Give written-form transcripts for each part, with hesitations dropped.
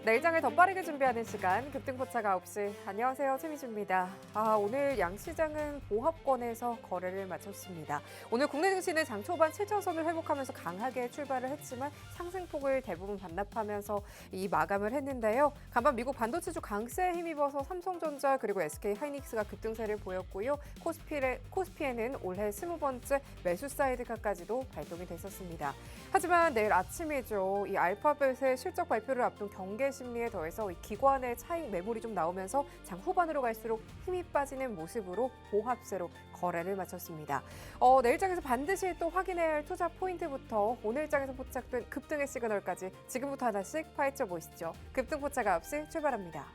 내일장을 더 빠르게 준비하는 시간 급등포차가 9시. 안녕하세요, 최미주입니다. 오늘 양시장은 보합권에서 거래를 마쳤습니다. 오늘 국내 증시는 장 초반 7천선을 회복하면서 강하게 출발을 했지만 상승폭을 대부분 반납하면서 이 마감을 했는데요. 간밤 미국 반도체주 강세에 힘입어서 삼성전자 그리고 SK 하이닉스가 급등세를 보였고요. 코스피에는 올해 20번째 매수 사이드카까지도 발동이 됐었습니다. 하지만 내일 아침이죠. 이 알파벳의 실적 발표를 앞둔 경계 심리에 더해서 이 기관의 차익 매물이 좀 나오면서 장 후반으로 갈수록 힘이 빠지는 모습으로 보합세로 거래를 마쳤습니다. 내일장에서 반드시 또 확인해야 할 투자 포인트부터 오늘장에서 포착된 급등의 시그널까지 지금부터 하나씩 파헤쳐 보시죠. 급등 포차가 9시 출발합니다.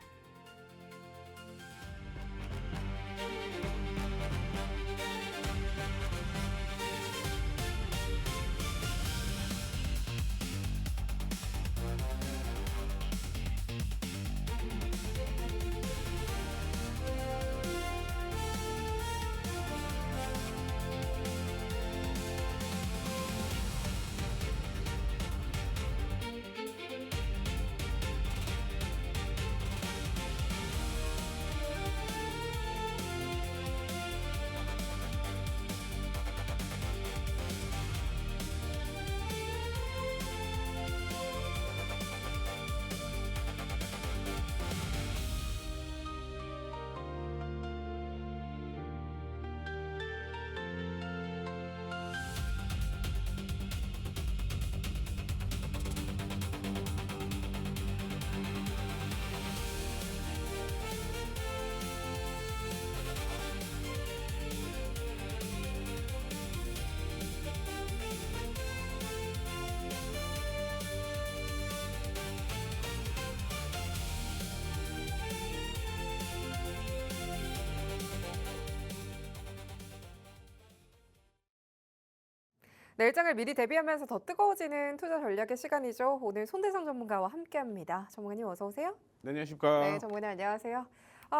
내일장을 미리 대비하면서 더 뜨거워지는 투자 전략의 시간이죠. 오늘 손대성 전문가와 함께합니다. 전문가님 어서 오세요. 네, 안녕하십니까. 네, 전문가님 안녕하세요.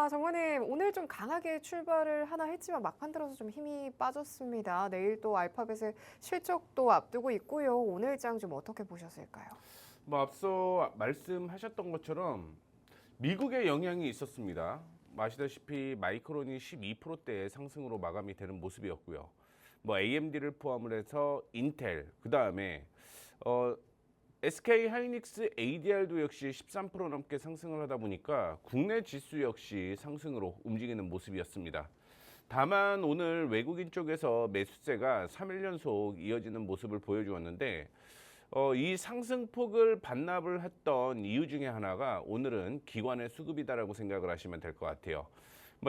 전문가님 오늘 좀 강하게 출발을 하나 했지만 막판 들어서 좀 힘이 빠졌습니다. 내일 또 알파벳의 실적도 앞두고 있고요. 오늘장 좀 어떻게 보셨을까요? 앞서 말씀하셨던 것처럼 미국의 영향이 있었습니다. 아시다시피 마이크론이 12%대의 상승으로 마감이 되는 모습이었고요. AMD를 포함을 해서 인텔, 그 다음에 SK 하이닉스 ADR도 역시 13% 넘게 상승을 하다 보니까 국내 지수 역시 상승으로 움직이는 모습이었습니다. 다만 오늘 외국인 쪽에서 매수세가 3일 연속 이어지는 모습을 보여주었는데 이 상승폭을 반납을 했던 이유 중에 하나가 오늘은 기관의 수급이다라고 생각을 하시면 될 것 같아요.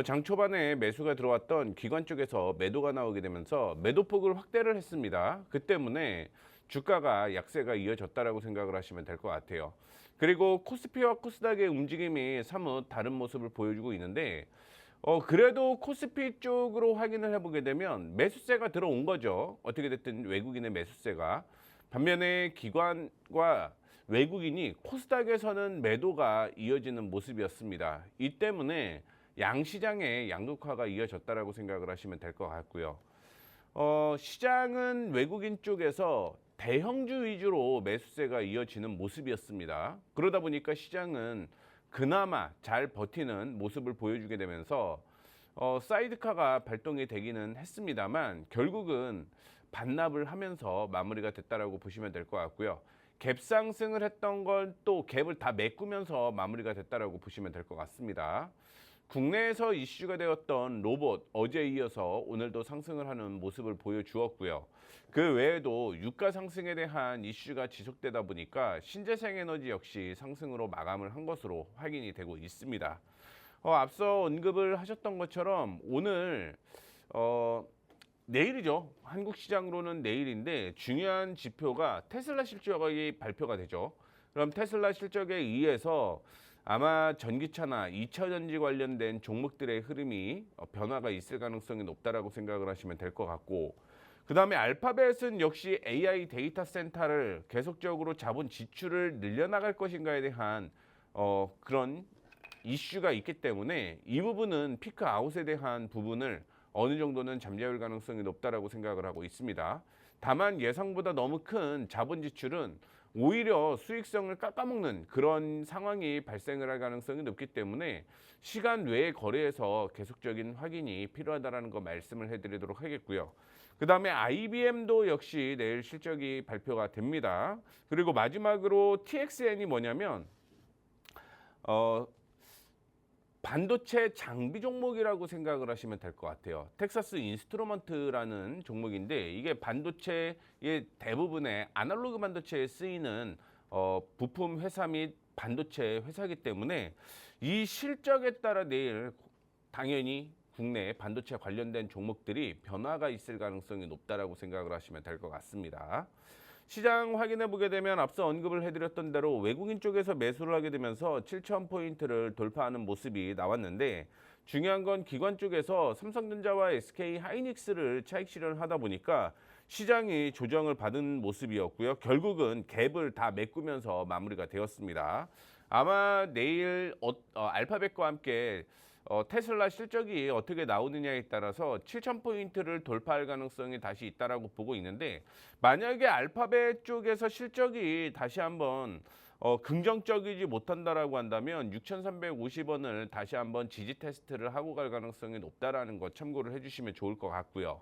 장 초반에 매수가 들어왔던 기관 쪽에서 매도가 나오게 되면서 매도폭을 확대를 했습니다. 그 때문에 주가가 약세가 이어졌다라고 생각을 하시면 될 것 같아요. 그리고 코스피와 코스닥의 움직임이 사뭇 다른 모습을 보여주고 있는데 그래도 코스피 쪽으로 확인을 해보게 되면 매수세가 들어온 거죠. 어떻게 됐든 외국인의 매수세가. 반면에 기관과 외국인이 코스닥에서는 매도가 이어지는 모습이었습니다. 이 때문에 양시장의 양극화가 이어졌다라고 생각을 하시면 될 것 같고요. 시장은 외국인 쪽에서 대형주 위주로 매수세가 이어지는 모습이었습니다. 그러다 보니까 시장은 그나마 잘 버티는 모습을 보여주게 되면서 사이드카가 발동이 되기는 했습니다만 결국은 반납을 하면서 마무리가 됐다라고 보시면 될 것 같고요. 갭 상승을 했던 건 또 갭을 다 메꾸면서 마무리가 됐다라고 보시면 될 것 같습니다. 국내에서 이슈가 되었던 로봇 어제 이어서 오늘도 상승을 하는 모습을 보여주었고요. 그 외에도 유가 상승에 대한 이슈가 지속되다 보니까 신재생에너지 역시 상승으로 마감을 한 것으로 확인이 되고 있습니다. 앞서 언급을 하셨던 것처럼 오늘 내일이죠. 한국 시장으로는 내일인데 중요한 지표가 테슬라 실적이 발표가 되죠. 그럼 테슬라 실적에 의해서 아마 전기차나 2차 전지 관련된 종목들의 흐름이 변화가 있을 가능성이 높다라고 생각을 하시면 될 것 같고, 그 다음에 알파벳은 역시 AI 데이터 센터를 계속적으로 자본 지출을 늘려나갈 것인가에 대한 그런 이슈가 있기 때문에 이 부분은 피크 아웃에 대한 부분을 어느 정도는 잠재울 가능성이 높다라고 생각을 하고 있습니다. 다만 예상보다 너무 큰 자본 지출은 오히려 수익성을 깎아먹는 그런 상황이 발생을 할 가능성이 높기 때문에 시간 외의 거래에서 계속적인 확인이 필요하다라는 거 말씀을 해드리도록 하겠고요. 그 다음에 IBM도 역시 내일 실적이 발표가 됩니다. 그리고 마지막으로 TXN이 뭐냐면 반도체 장비 종목이라고 생각을 하시면 될 것 같아요. 텍사스 인스트루먼트라는 종목인데 이게 반도체의 대부분의 아날로그 반도체에 쓰이는 부품 회사 및 반도체 회사이기 때문에 이 실적에 따라 내일 당연히 국내 반도체 관련된 종목들이 변화가 있을 가능성이 높다라고 생각을 하시면 될 것 같습니다. 시장 확인해 보게 되면 앞서 언급을 해드렸던 대로 외국인 쪽에서 매수를 하게 되면서 7,000포인트를 돌파하는 모습이 나왔는데 중요한 건 기관 쪽에서 삼성전자와 SK 하이닉스를 차익 실현을 하다 보니까 시장이 조정을 받은 모습이었고요. 결국은 갭을 다 메꾸면서 마무리가 되었습니다. 아마 내일 알파벳과 함께 테슬라 실적이 어떻게 나오느냐에 따라서 7,000포인트를 돌파할 가능성이 다시 있다라고 보고 있는데 만약에 알파벳 쪽에서 실적이 다시 한번 긍정적이지 못한다라고 한다면 6,350원을 다시 한번 지지 테스트를 하고 갈 가능성이 높다라는 거 참고를 해주시면 좋을 것 같고요.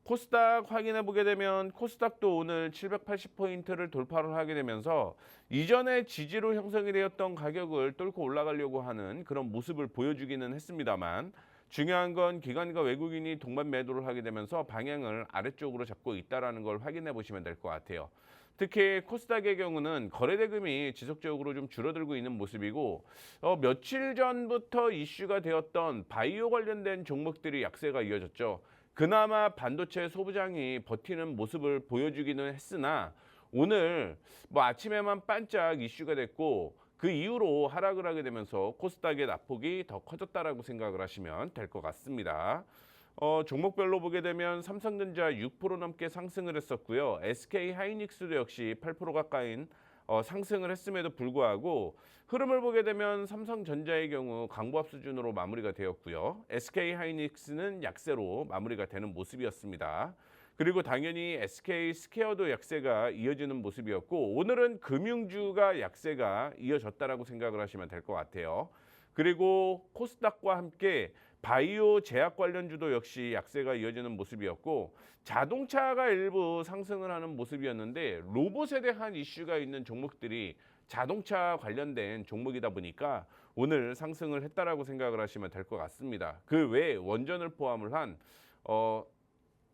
코스닥 확인해 보게 되면 코스닥도 오늘 780포인트를 돌파를 하게 되면서 이전에 지지로 형성이 되었던 가격을 뚫고 올라가려고 하는 그런 모습을 보여주기는 했습니다만 중요한 건 기관과 외국인이 동반 매도를 하게 되면서 방향을 아래쪽으로 잡고 있다는 걸 확인해 보시면 될 것 같아요. 특히 코스닥의 경우는 거래 대금이 지속적으로 좀 줄어들고 있는 모습이고 며칠 전부터 이슈가 되었던 바이오 관련된 종목들이 약세가 이어졌죠. 그나마 반도체 소부장이 버티는 모습을 보여주기는 했으나 오늘 아침에만 반짝 이슈가 됐고 그 이후로 하락을 하게 되면서 코스닥의 낙폭이 더 커졌다라고 생각을 하시면 될 것 같습니다. 종목별로 보게 되면 삼성전자 6% 넘게 상승을 했었고요. SK 하이닉스도 역시 8% 가까이인 상승을 했음에도 불구하고 흐름을 보게 되면 삼성전자의 경우 강보합 수준으로 마무리가 되었고요. SK 하이닉스는 약세로 마무리가 되는 모습이었습니다. 그리고 당연히 SK 스퀘어도 약세가 이어지는 모습이었고 오늘은 금융주가 약세가 이어졌다라고 생각을 하시면 될 것 같아요. 그리고 코스닥과 함께 바이오 제약 관련주도 역시 약세가 이어지는 모습이었고 자동차가 일부 상승을 하는 모습이었는데 로봇에 대한 이슈가 있는 종목들이 자동차 관련된 종목이다 보니까 오늘 상승을 했다라고 생각을 하시면 될 것 같습니다. 그 외에 원전을 포함을 한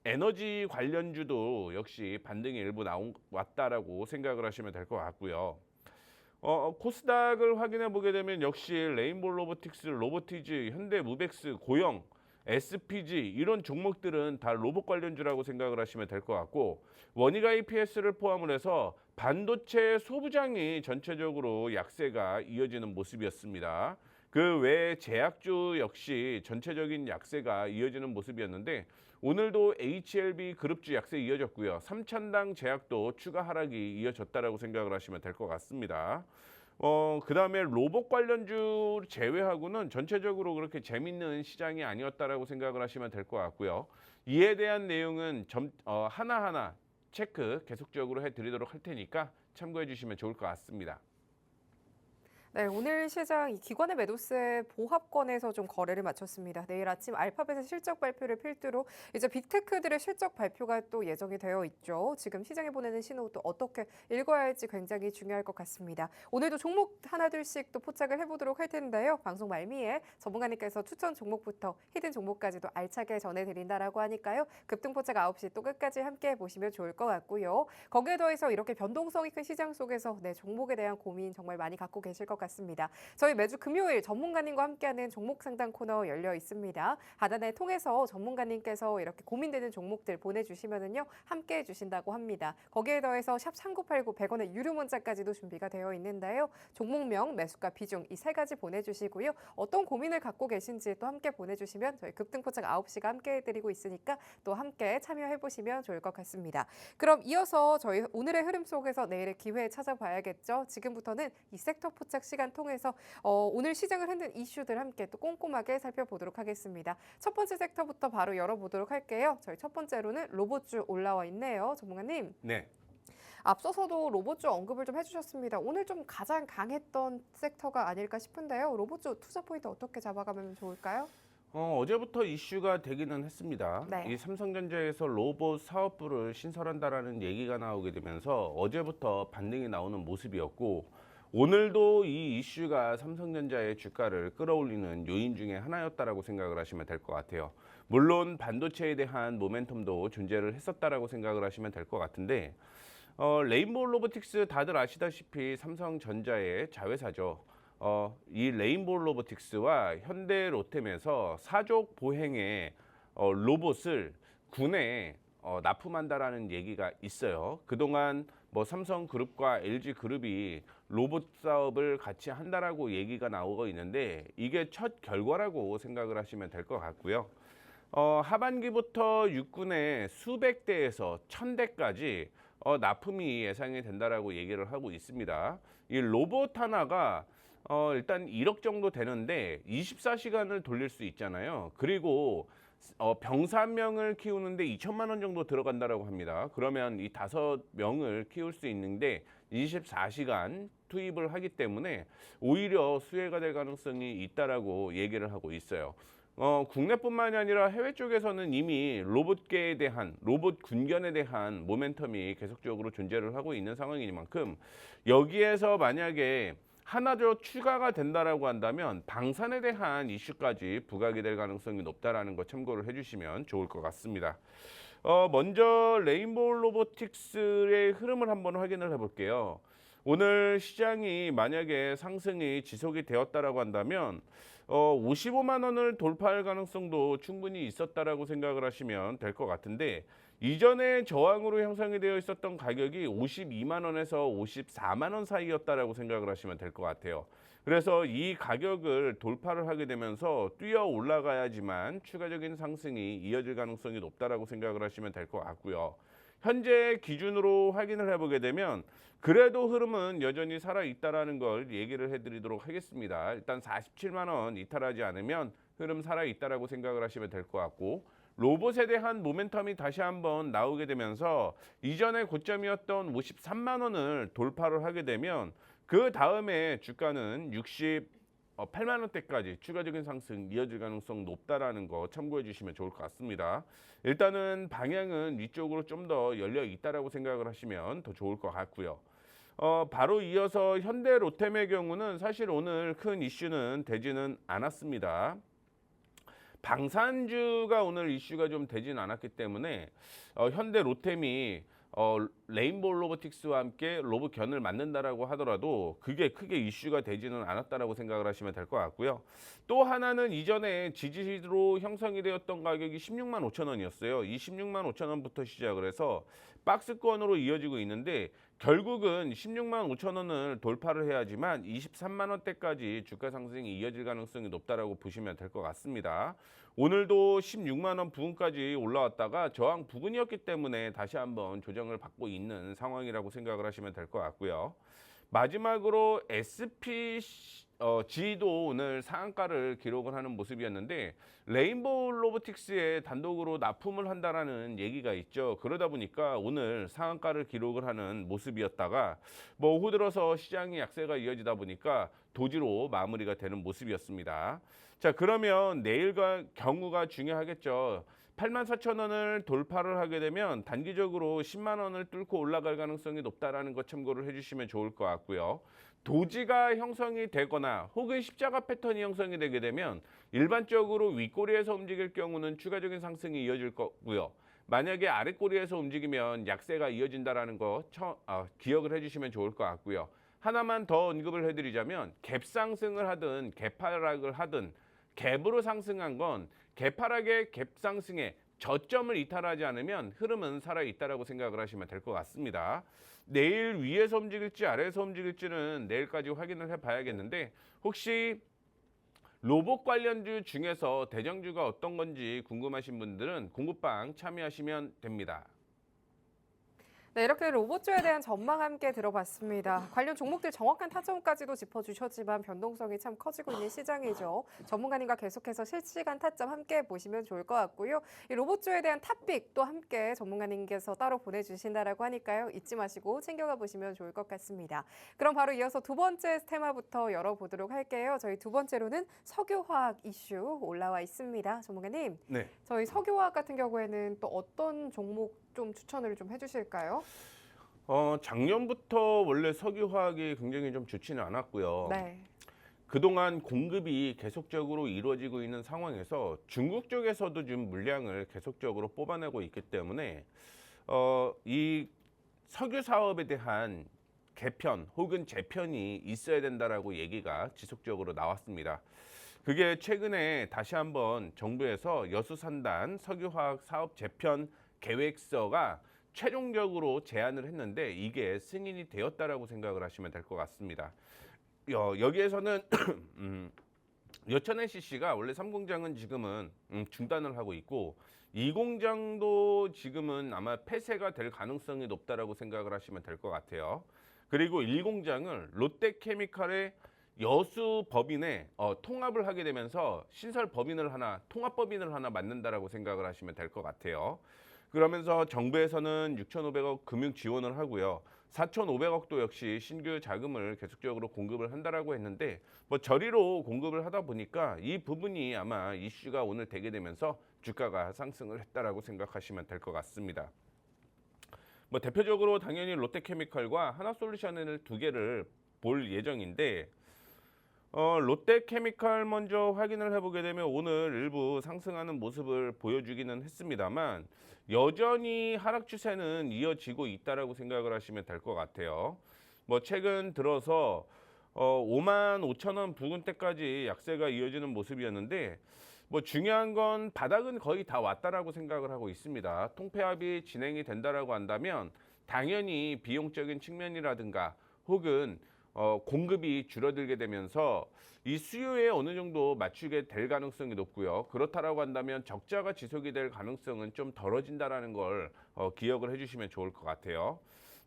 에너지 관련주도 역시 반등이 일부 왔다라고 생각을 하시면 될 것 같고요. 코스닥을 확인해 보게 되면 역시 레인보우 로보틱스, 로보티즈, 현대무벡스, 고영, SPG 이런 종목들은 다 로봇 관련주라고 생각을 하시면 될 것 같고 원익 IPS를 포함을 해서 반도체 소부장이 전체적으로 약세가 이어지는 모습이었습니다. 그 외에 제약주 역시 전체적인 약세가 이어지는 모습이었는데 오늘도 HLB 그룹주 약세 이어졌고요. 삼천당 제약도 추가 하락이 이어졌다라고 생각을 하시면 될 것 같습니다. 그다음에 로봇 관련주 제외하고는 전체적으로 그렇게 재밌는 시장이 아니었다라고 생각을 하시면 될 것 같고요. 이에 대한 내용은 하나하나 체크 계속적으로 해드리도록 할 테니까 참고해 주시면 좋을 것 같습니다. 네, 오늘 시장 이 기관의 매도세 보합권에서 좀 거래를 마쳤습니다. 내일 아침 알파벳의 실적 발표를 필두로 이제 빅테크들의 실적 발표가 또 예정이 되어 있죠. 지금 시장에 보내는 신호도 어떻게 읽어야 할지 굉장히 중요할 것 같습니다. 오늘도 종목 하나둘씩 또 포착을 해보도록 할 텐데요. 방송 말미에 전문가님께서 추천 종목부터 히든 종목까지도 알차게 전해드린다라고 하니까요. 급등 포착 9시 또 끝까지 함께 보시면 좋을 것 같고요. 거기에 더해서 이렇게 변동성이 큰 시장 속에서 종목에 대한 고민 정말 많이 갖고 계실 것 같습니다. 저희 매주 금요일 전문가님과 함께하는 종목 상담 코너 열려 있습니다. 하단을 통해서 전문가님께서 이렇게 고민되는 종목들 보내주시면은요 함께해 주신다고 합니다. 거기에 더해서 샵 3989 100원의 유료 문자까지도 준비가 되어 있는데요. 종목명, 매수가, 비중 이 세 가지 보내주시고요. 어떤 고민을 갖고 계신지 또 함께 보내주시면 저희 급등포착 9시가 함께해 드리고 있으니까 또 함께 참여해 보시면 좋을 것 같습니다. 그럼 이어서 저희 오늘의 흐름 속에서 내일의 기회 찾아봐야겠죠. 지금부터는 이 섹터 포착 시간 통해서 오늘 시장을 흔든 이슈들 함께 또 꼼꼼하게 살펴보도록 하겠습니다. 첫 번째 섹터부터 바로 열어보도록 할게요. 저희 첫 번째로는 로봇주 올라와 있네요. 전문가님. 네. 앞서서도 로봇주 언급을 좀 해주셨습니다. 오늘 좀 가장 강했던 섹터가 아닐까 싶은데요. 로봇주 투자 포인트 어떻게 잡아가면 좋을까요? 어제부터 이슈가 되기는 했습니다. 네. 이 삼성전자에서 로봇 사업부를 신설한다라는 얘기가 나오게 되면서 어제부터 반등이 나오는 모습이었고 오늘도 이 이슈가 삼성전자의 주가를 끌어올리는 요인 중에 하나였다라고 생각을 하시면 될 것 같아요. 물론 반도체에 대한 모멘텀도 존재를 했었다라고 생각을 하시면 될 것 같은데 레인보우 로보틱스 다들 아시다시피 삼성전자의 자회사죠. 이 레인보우 로보틱스와 현대 로템에서 사족 보행의 로봇을 군에 납품한다라는 얘기가 있어요. 그동안 뭐 삼성그룹과 LG그룹이 로봇 사업을 같이 한다라고 얘기가 나오고 있는데 이게 첫 결과라고 생각을 하시면 될 것 같고요. 하반기부터 육군의 수백 대에서 1000대까지 납품이 예상이 된다라고 얘기를 하고 있습니다. 이 로봇 하나가 일단 1억 정도 되는데 24시간을 돌릴 수 있잖아요. 그리고 병사 한 명을 키우는데 2천만 원 정도 들어간다라고 합니다. 그러면 이 5명을 키울 수 있는데 24시간 투입을 하기 때문에 오히려 수혜가 될 가능성이 있다라고 얘기를 하고 있어요. 국내뿐만이 아니라 해외 쪽에서는 이미 로봇계에 대한 로봇 군견에 대한 모멘텀이 계속적으로 존재를 하고 있는 상황이니만큼 여기에서 만약에 하나 더 추가가 된다라고 한다면 방산에 대한 이슈까지 부각이 될 가능성이 높다라는 거 참고를 해주시면 좋을 것 같습니다. 먼저 레인보우 로보틱스의 흐름을 한번 확인을 해볼게요. 오늘 시장이 만약에 상승이 지속이 되었다라고 한다면 55만 원을 돌파할 가능성도 충분히 있었다라고 생각을 하시면 될 것 같은데 이전에 저항으로 형성이 되어 있었던 가격이 52만 원에서 54만 원 사이였다라고 생각을 하시면 될 것 같아요. 그래서 이 가격을 돌파를 하게 되면서 뛰어 올라가야지만 추가적인 상승이 이어질 가능성이 높다라고 생각을 하시면 될 것 같고요. 현재 기준으로 확인을 해보게 되면 그래도 흐름은 여전히 살아있다라는 걸 얘기를 해드리도록 하겠습니다. 일단 47만 원 이탈하지 않으면 흐름 살아있다라고 생각을 하시면 될 것 같고 로봇에 대한 모멘텀이 다시 한번 나오게 되면서 이전의 고점이었던 53만 원을 돌파를 하게 되면 그 다음에 주가는 68만 원대까지 추가적인 상승 이어질 가능성 높다라는 거 참고해 주시면 좋을 것 같습니다. 일단은 방향은 위쪽으로 좀 더 열려 있다라고 생각을 하시면 더 좋을 것 같고요. 바로 이어서 현대 로템의 경우는 사실 오늘 큰 이슈는 되지는 않았습니다. 방산주가 오늘 이슈가 좀 되진 않았기 때문에 현대 로템이 레인보우 로보틱스와 함께 로봇 견을 만든다라고 하더라도 그게 크게 이슈가 되지는 않았다라고 생각을 하시면 될 것 같고요. 또 하나는 이전에 지지로 형성이 되었던 가격이 16만 5천 원이었어요. 이 16만 5천 원부터 시작을 해서 박스권으로 이어지고 있는데 결국은 16만 5천 원을 돌파를 해야지만 23만 원대까지 주가 상승이 이어질 가능성이 높다라고 보시면 될 것 같습니다. 오늘도 16만 원 부근까지 올라왔다가 저항 부근이었기 때문에 다시 한번 조정을 받고 있는 상황이라고 생각을 하시면 될 것 같고요. 마지막으로 SPG도 오늘 상한가를 기록을 하는 모습이었는데 레인보우 로보틱스에 단독으로 납품을 한다라는 얘기가 있죠. 그러다 보니까 오늘 상한가를 기록을 하는 모습이었다가 뭐 오후 들어서 시장이 약세가 이어지다 보니까 도지로 마무리가 되는 모습이었습니다. 자, 그러면 내일과 경우가 중요하겠죠. 84,000원을 돌파를 하게 되면 단기적으로 10만 원을 뚫고 올라갈 가능성이 높다라는 것 참고를 해주시면 좋을 것 같고요. 도지가 형성이 되거나 혹은 십자가 패턴이 형성이 되게 되면 일반적으로 윗꼬리에서 움직일 경우는 추가적인 상승이 이어질 거고요. 만약에 아랫꼬리에서 움직이면 약세가 이어진다라는 거 기억을 해주시면 좋을 것 같고요. 하나만 더 언급을 해드리자면 갭 상승을 하든 갭하락을 하든 갭으로 상승한 건 개파락의 갭 상승에 저점을 이탈하지 않으면 흐름은 살아있다라고 생각을 하시면 될 것 같습니다. 내일 위에서 움직일지 아래에서 움직일지는 내일까지 확인을 해봐야겠는데 혹시 로봇 관련주 중에서 대장주가 어떤 건지 궁금하신 분들은 공부방 참여하시면 됩니다. 네, 이렇게 로봇주에 대한 전망 함께 들어봤습니다. 관련 종목들 정확한 타점까지도 짚어주셨지만 변동성이 참 커지고 있는 시장이죠. 전문가님과 계속해서 실시간 타점 함께 보시면 좋을 것 같고요. 이 로봇주에 대한 탑픽 또 함께 전문가님께서 따로 보내주신다라고 하니까요. 잊지 마시고 챙겨가 보시면 좋을 것 같습니다. 그럼 바로 이어서 두 번째 테마부터 열어보도록 할게요. 저희 두 번째로는 석유화학 이슈 올라와 있습니다. 전문가님, 네. 저희 석유화학 같은 경우에는 또 어떤 종목 좀 추천을 좀 해주실까요? 작년부터 원래 석유화학이 굉장히 좀 좋지는 않았고요. 네. 그동안 공급이 계속적으로 이루어지고 있는 상황에서 중국 쪽에서도 좀 물량을 계속적으로 뽑아내고 있기 때문에 이 석유 사업에 대한 개편 혹은 재편이 있어야 된다라고 얘기가 지속적으로 나왔습니다. 그게 최근에 다시 한번 정부에서 여수산단 석유화학 사업 재편 계획서가 최종적으로 제안을 했는데 이게 승인이 되었다라고 생각을 하시면 될 것 같습니다. 여기에서는 여천 NCC가 원래 3공장은 지금은 중단을 하고 있고 2공장도 지금은 아마 폐쇄가 될 가능성이 높다라고 생각을 하시면 될 것 같아요. 그리고 1공장을 롯데케미칼의 여수 법인에 통합을 하게 되면서 신설 법인을 하나, 통합 법인을 하나 만든다라고 생각을 하시면 될 것 같아요. 그러면서 정부에서는 6,500억 금융 지원을 하고요. 4,500억도 역시 신규 자금을 계속적으로 공급을 한다라고 했는데 뭐 저리로 공급을 하다 보니까 이 부분이 아마 이슈가 오늘 되게 되면서 주가가 상승을 했다라고 생각하시면 될 것 같습니다. 뭐 대표적으로 당연히 롯데케미칼과 하나솔루션을 두 개를 볼 예정인데 롯데케미칼 먼저 확인을 해보게 되면 오늘 일부 상승하는 모습을 보여주기는 했습니다만 여전히 하락 추세는 이어지고 있다라고 생각을 하시면 될 것 같아요. 뭐 최근 들어서 5만 5천 원 부근대까지 약세가 이어지는 모습이었는데 뭐 중요한 건 바닥은 거의 다 왔다라고 생각을 하고 있습니다. 통폐합이 진행이 된다라고 한다면 당연히 비용적인 측면이라든가 혹은 공급이 줄어들게 되면서 이 수요에 어느 정도 맞추게 될 가능성이 높고요. 그렇다라고 한다면 적자가 지속이 될 가능성은 좀 덜어진다라는 걸 기억을 해주시면 좋을 것 같아요.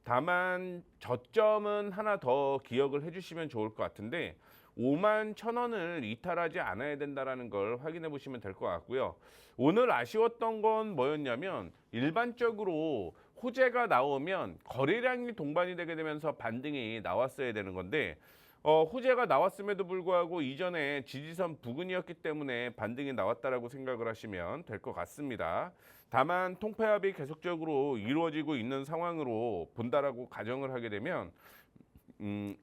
다만 저점은 하나 더 기억을 해주시면 좋을 것 같은데 5만 1,000원을 이탈하지 않아야 된다라는 걸 확인해 보시면 될 것 같고요. 오늘 아쉬웠던 건 뭐였냐면 일반적으로 호재가 나오면 거래량이 동반이 되게 되면서 반등이 나왔어야 되는 건데 호재가 나왔음에도 불구하고 이전에 지지선 부근이었기 때문에 반등이 나왔다라고 생각을 하시면 될 것 같습니다. 다만 통폐합이 계속적으로 이루어지고 있는 상황으로 본다라고 가정을 하게 되면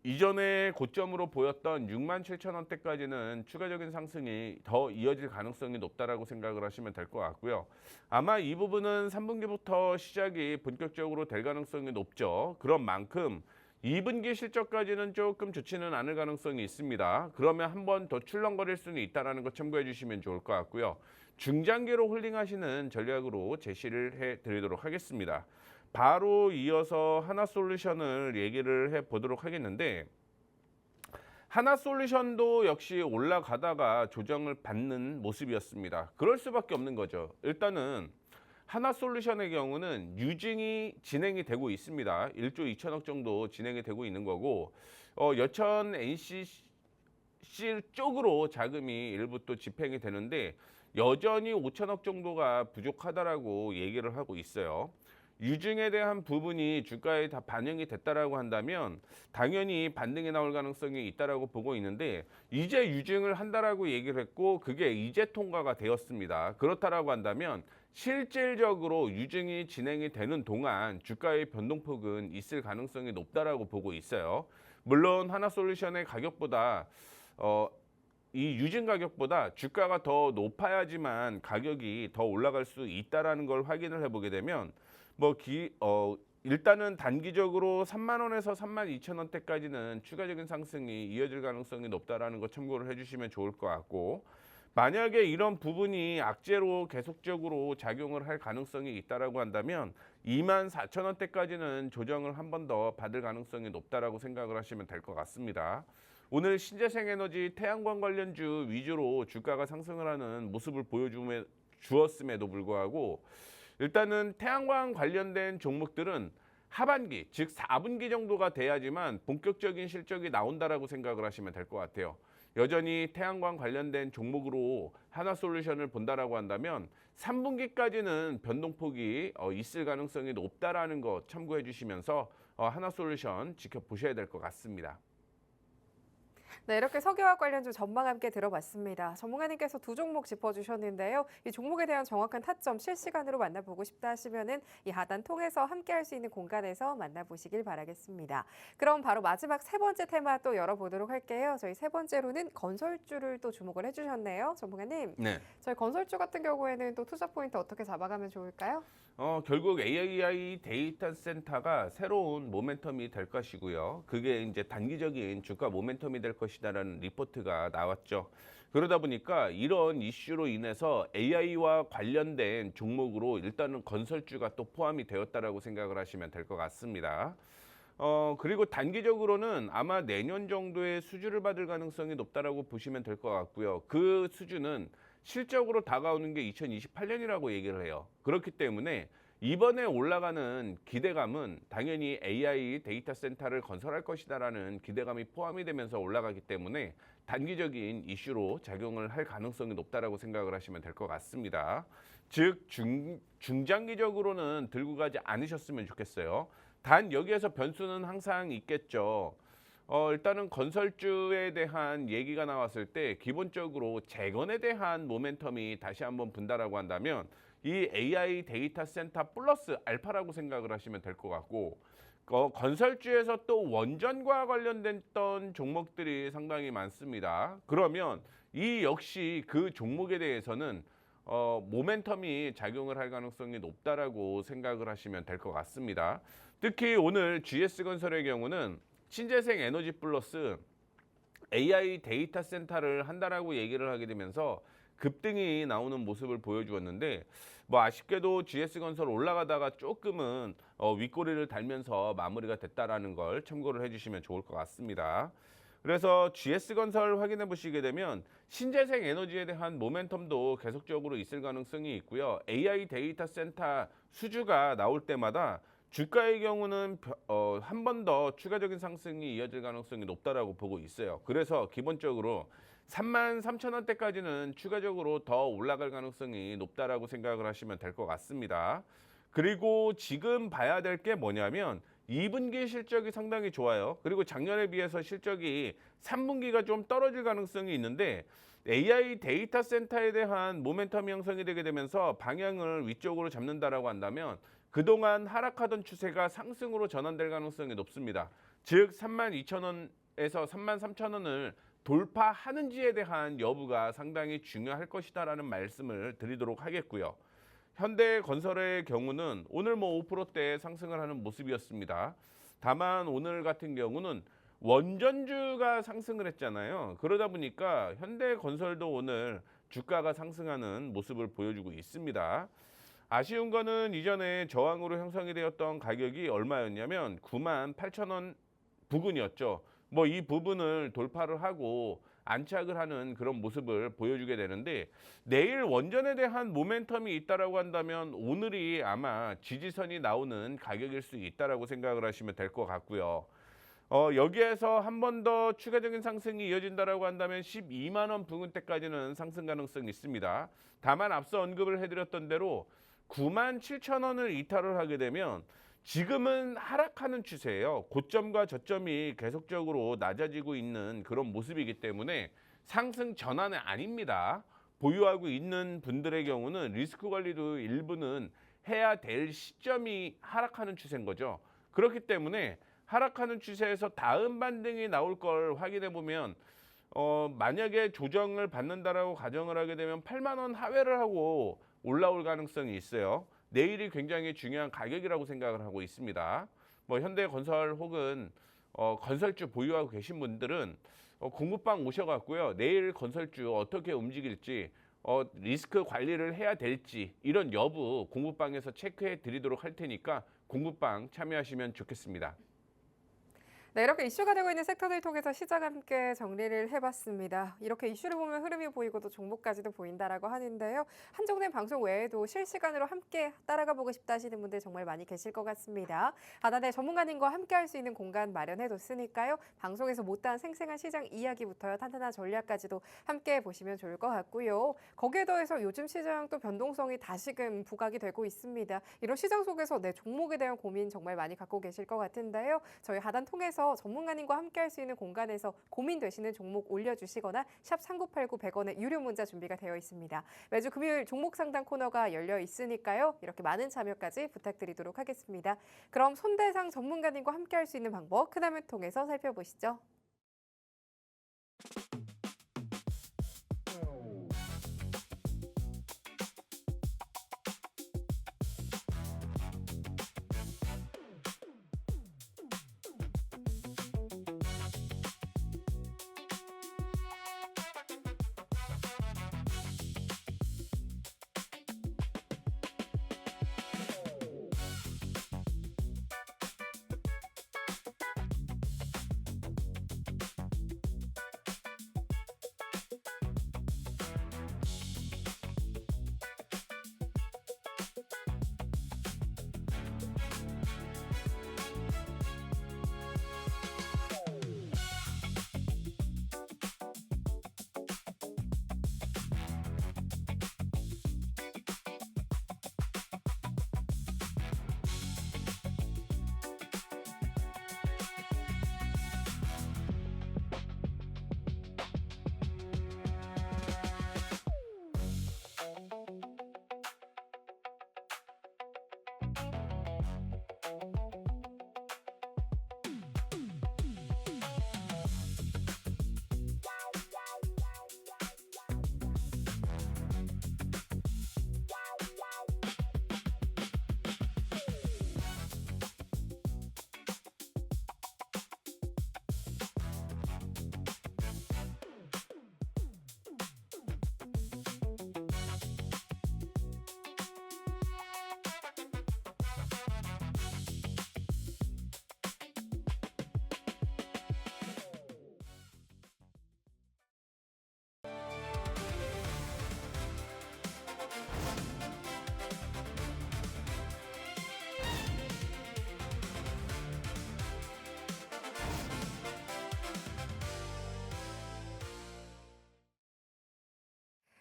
이전에 고점으로 보였던 6만 7천 원대까지는 추가적인 상승이 더 이어질 가능성이 높다라고 생각을 하시면 될 것 같고요. 아마 이 부분은 3분기부터 시작이 본격적으로 될 가능성이 높죠. 그런 만큼 2분기 실적까지는 조금 좋지는 않을 가능성이 있습니다. 그러면 한 번 더 출렁거릴 수는 있다는 거 참고해 주시면 좋을 것 같고요. 중장기로 홀딩하시는 전략으로 제시를 해드리도록 하겠습니다. 바로 이어서 하나솔루션을 얘기를 해보도록 하겠는데 하나솔루션도 역시 올라가다가 조정을 받는 모습이었습니다. 그럴 수밖에 없는 거죠. 일단은 하나솔루션의 경우는 유증이 진행이 되고 있습니다. 1조 2천억 정도 진행이 되고 있는 거고 여천 NCC 쪽으로 자금이 일부 또 집행이 되는데 여전히 5천억 정도가 부족하다라고 얘기를 하고 있어요. 유증에 대한 부분이 주가에 다 반영이 됐다라고 한다면 당연히 반등이 나올 가능성이 있다라고 보고 있는데 이제 유증을 한다라고 얘기를 했고 그게 이제 통과가 되었습니다. 그렇다라고 한다면 실질적으로 유증이 진행이 되는 동안 주가의 변동폭은 있을 가능성이 높다라고 보고 있어요. 물론 하나솔루션의 가격보다 이 유증 가격보다 주가가 더 높아야지만 가격이 더 올라갈 수 있다라는 걸 확인을 해보게 되면 일단은 단기적으로 3만 원에서 3만 2천 원대까지는 추가적인 상승이 이어질 가능성이 높다라는 거 참고를 해주시면 좋을 것 같고 만약에 이런 부분이 악재로 계속적으로 작용을 할 가능성이 있다라고 한다면 2만 4천 원대까지는 조정을 한 번 더 받을 가능성이 높다라고 생각을 하시면 될 것 같습니다. 오늘 신재생에너지 태양광 관련주 위주로 주가가 상승을 하는 모습을 보여주었음에도 불구하고 일단은 태양광 관련된 종목들은 하반기, 즉 4분기 정도가 돼야지만 본격적인 실적이 나온다라고 생각을 하시면 될 것 같아요. 여전히 태양광 관련된 종목으로 하나솔루션을 본다라고 한다면 3분기까지는 변동폭이 있을 가능성이 높다라는 거 참고해 주시면서 하나솔루션 지켜보셔야 될 것 같습니다. 네, 이렇게 석유화학 관련 좀 전망 함께 들어봤습니다. 전문가님께서 두 종목 짚어주셨는데요. 이 종목에 대한 정확한 타점 실시간으로 만나보고 싶다 하시면은 이 하단 통해서 함께 할 수 있는 공간에서 만나보시길 바라겠습니다. 그럼 바로 마지막 세 번째 테마 또 열어보도록 할게요. 저희 세 번째로는 건설주를 또 주목을 해주셨네요. 전문가님, 네. 저희 건설주 같은 경우에는 또 투자 포인트 어떻게 잡아가면 좋을까요? 결국 AI 데이터 센터가 새로운 모멘텀이 될 것이고요. 그게 이제 단기적인 주가 모멘텀이 될 것이다라는 리포트가 나왔죠. 그러다 보니까 이런 이슈로 인해서 AI와 관련된 종목으로 일단은 건설주가 또 포함이 되었다라고 생각을 하시면 될 것 같습니다. 그리고 단기적으로는 아마 내년 정도의 수주를 받을 가능성이 높다라고 보시면 될 것 같고요. 그 수주는 실적으로 다가오는 게 2028년이라고 얘기를 해요. 그렇기 때문에 이번에 올라가는 기대감은 당연히 AI 데이터 센터를 건설할 것이다라는 기대감이 포함이 되면서 올라가기 때문에 단기적인 이슈로 작용을 할 가능성이 높다라고 생각을 하시면 될 것 같습니다. 즉 중장기적으로는 들고 가지 않으셨으면 좋겠어요. 단 여기에서 변수는 항상 있겠죠. 일단은 건설주에 대한 얘기가 나왔을 때 기본적으로 재건에 대한 모멘텀이 다시 한번 분다라고 한다면 이 AI 데이터 센터 플러스 알파라고 생각을 하시면 될 것 같고 건설주에서 또 원전과 관련됐던 종목들이 상당히 많습니다. 그러면 이 역시 그 종목에 대해서는 모멘텀이 작용을 할 가능성이 높다라고 생각을 하시면 될 것 같습니다. 특히 오늘 GS건설의 경우는 신재생 에너지 플러스 AI 데이터 센터를 한다라고 얘기를 하게 되면서 급등이 나오는 모습을 보여주었는데 뭐 아쉽게도 GS건설 올라가다가 조금은 윗꼬리를 달면서 마무리가 됐다라는 걸 참고를 해주시면 좋을 것 같습니다. 그래서 GS건설 확인해 보시게 되면 신재생 에너지에 대한 모멘텀도 계속적으로 있을 가능성이 있고요. AI 데이터 센터 수주가 나올 때마다 주가의 경우는 한 번 더 추가적인 상승이 이어질 가능성이 높다라고 보고 있어요. 그래서 기본적으로 33,000원대까지는 추가적으로 더 올라갈 가능성이 높다라고 생각을 하시면 될 것 같습니다. 그리고 지금 봐야 될 게 뭐냐면 2분기 실적이 상당히 좋아요. 그리고 작년에 비해서 실적이 3분기가 좀 떨어질 가능성이 있는데 AI 데이터 센터에 대한 모멘텀 형성이 되게 되면서 방향을 위쪽으로 잡는다라고 한다면 그동안 하락하던 추세가 상승으로 전환될 가능성이 높습니다. 즉 32,000원에서 33,000원을 돌파하는지에 대한 여부가 상당히 중요할 것이다라는 말씀을 드리도록 하겠고요. 현대건설의 경우는 오늘 뭐 5%대 상승을 하는 모습이었습니다. 다만 오늘 같은 경우는 원전주가 상승을 했잖아요. 그러다 보니까 현대건설도 오늘 주가가 상승하는 모습을 보여주고 있습니다. 아쉬운 거는 이전에 저항으로 형성이 되었던 가격이 얼마였냐면 98,000원 부근이었죠. 뭐 이 부분을 돌파를 하고 안착을 하는 그런 모습을 보여주게 되는데 내일 원전에 대한 모멘텀이 있다라고 한다면 오늘이 아마 지지선이 나오는 가격일 수 있다라고 생각을 하시면 될 것 같고요. 여기에서 한 번 더 추가적인 상승이 이어진다라고 한다면 12만 원 부근대까지는 상승 가능성이 있습니다. 다만 앞서 언급을 해드렸던 대로 97,000원을 이탈을 하게 되면 지금은 하락하는 추세예요. 고점과 저점이 계속적으로 낮아지고 있는 그런 모습이기 때문에 상승 전환은 아닙니다. 보유하고 있는 분들의 경우는 리스크 관리도 일부는 해야 될 시점이 하락하는 추세인 거죠. 그렇기 때문에 하락하는 추세에서 다음 반등이 나올 걸 확인해 보면 만약에 조정을 받는다라고 가정을 하게 되면 8만 원 하회를 하고 올라올 가능성이 있어요. 내일이 굉장히 중요한 가격이라고 생각을 하고 있습니다. 뭐 현대건설 혹은 건설주 보유하고 계신 분들은 공부방 오셔갖고요. 내일 건설주 어떻게 움직일지 리스크 관리를 해야 될지 이런 여부 공부방에서 체크해 드리도록 할 테니까 공부방 참여하시면 좋겠습니다. 네, 이렇게 이슈가 되고 있는 섹터들 통해서 시장 함께 정리를 해봤습니다. 이렇게 이슈를 보면 흐름이 보이고 또 종목까지도 보인다라고 하는데요. 한정된 방송 외에도 실시간으로 함께 따라가 보고 싶다 하시는 분들 정말 많이 계실 것 같습니다. 하단에 전문가님과 함께 할 수 있는 공간 마련해뒀으니까요. 방송에서 못다한 생생한 시장 이야기부터요. 탄탄한 전략까지도 함께 보시면 좋을 것 같고요. 거기에 더해서 요즘 시장 또 변동성이 다시금 부각이 되고 있습니다. 이런 시장 속에서 내 종목에 대한 고민 정말 많이 갖고 계실 것 같은데요. 저희 하단 통해서 전문가님과 함께 할 수 있는 공간에서 고민되시는 종목 올려주시거나 샵 3989 100원의 유료 문자 준비가 되어 있습니다. 매주 금요일 종목 상담 코너가 열려 있으니까요. 이렇게 많은 참여까지 부탁드리도록 하겠습니다. 그럼 손대상 전문가님과 함께 할 수 있는 방법 큰 화면 통해서 살펴보시죠.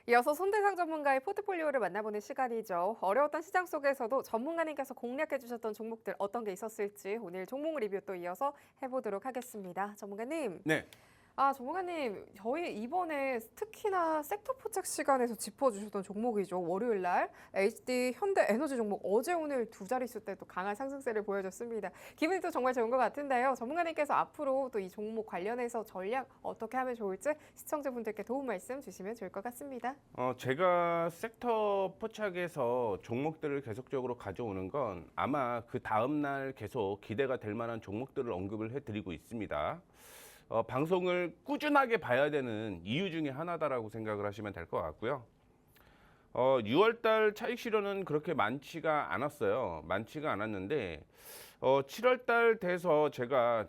이어서 손대상 전문가의 포트폴리오를 만나보는 시간이죠. 어려웠던 시장 속에서도 전문가님께서 공략해 주셨던 종목들 어떤 게 있었을지 오늘 종목 리뷰 또 이어서 해보도록 하겠습니다. 전문가님. 네. 전문가님, 저희 이번에 특히나 섹터 포착 시간에서 짚어주셨던 종목이죠. 월요일 날 HD 현대에너지 종목 어제 오늘 두 자릿수 때도 강한 상승세를 보여줬습니다. 기분이 또 정말 좋은 것 같은데요. 전문가님께서 앞으로 또 이 종목 관련해서 전략 어떻게 하면 좋을지 시청자분들께 도움 말씀 주시면 좋을 것 같습니다. 제가 섹터 포착에서 종목들을 계속적으로 가져오는 건 아마 그 다음 날 계속 기대가 될 만한 종목들을 언급을 해드리고 있습니다. 방송을 꾸준하게 봐야 되는 이유 중에 하나다라고 생각을 하시면 될 것 같고요. 6월달 차익 실현은 그렇게 많지가 않았어요. 많지가 않았는데 7월달 돼서 제가